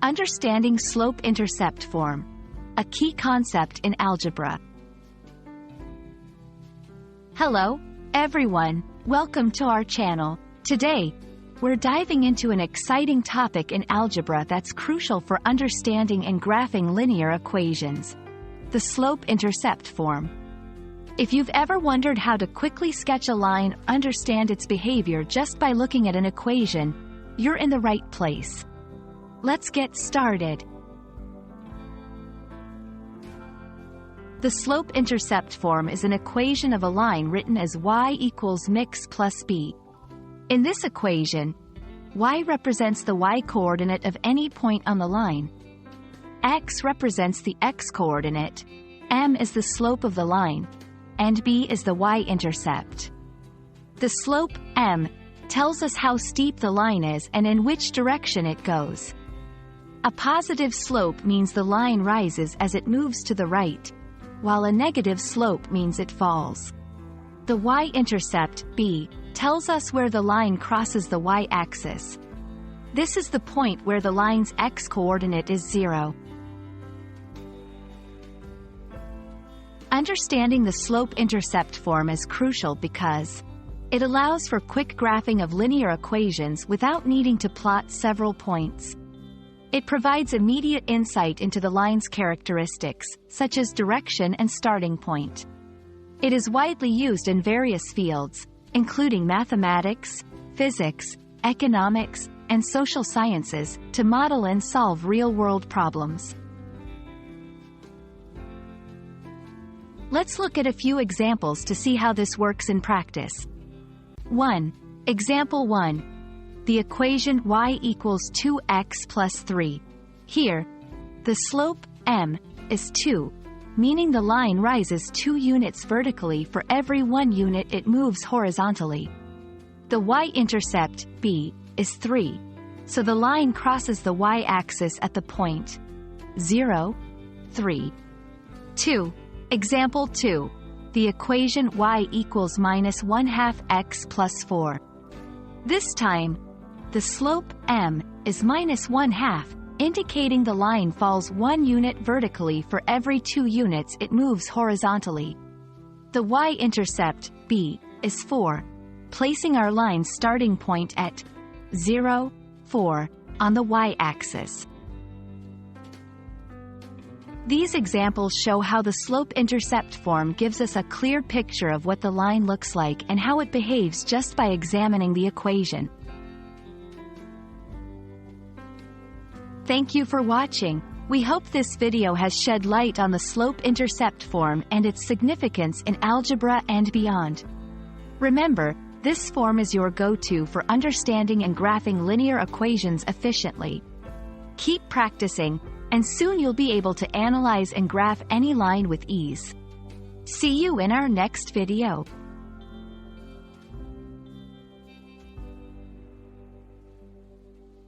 Understanding slope-intercept form, a key concept in algebra. Hello, everyone. Welcome to our channel. Today, we're diving into an exciting topic in algebra that's crucial for understanding and graphing linear equations: the slope-intercept form. If you've ever wondered how to quickly sketch a line, understand its behavior just by looking at an equation, you're in the right place. Let's get started. The slope-intercept form is an equation of a line written as y equals mx plus b. In this equation, y represents the y-coordinate of any point on the line. X represents the x-coordinate, m is the slope of the line, and b is the y-intercept. The slope, m, tells us how steep the line is and in which direction it goes. A positive slope means the line rises as it moves to the right, while a negative slope means it falls. The y-intercept, b, tells us where the line crosses the y-axis. This is the point where the line's x-coordinate is 0. Understanding the slope-intercept form is crucial because it allows for quick graphing of linear equations without needing to plot several points. It provides immediate insight into the line's characteristics, such as direction and starting point. It is widely used in various fields, including mathematics, physics, economics, and social sciences, to model and solve real-world problems. Let's look at a few examples to see how this works in practice. 1. Example 1. The equation y equals 2x plus 3. Here, the slope, m, is 2, meaning the line rises 2 units vertically for every 1 unit it moves horizontally. The y-intercept, b, is 3, so the line crosses the y-axis at the point 0, 3. 2. Example 2. The equation y equals minus 1/2 x plus 4. This time, the slope, m, is minus 1/2, indicating the line falls 1 unit vertically for every 2 units it moves horizontally. The y-intercept, b, is 4, placing our line's starting point at 0, 4, on the y-axis. These examples show how the slope-intercept form gives us a clear picture of what the line looks like and how it behaves just by examining the equation. Thank you for watching. We hope this video has shed light on the slope-intercept form and its significance in algebra and beyond. Remember, this form is your go-to for understanding and graphing linear equations efficiently. Keep practicing, and soon you'll be able to analyze and graph any line with ease. See you in our next video.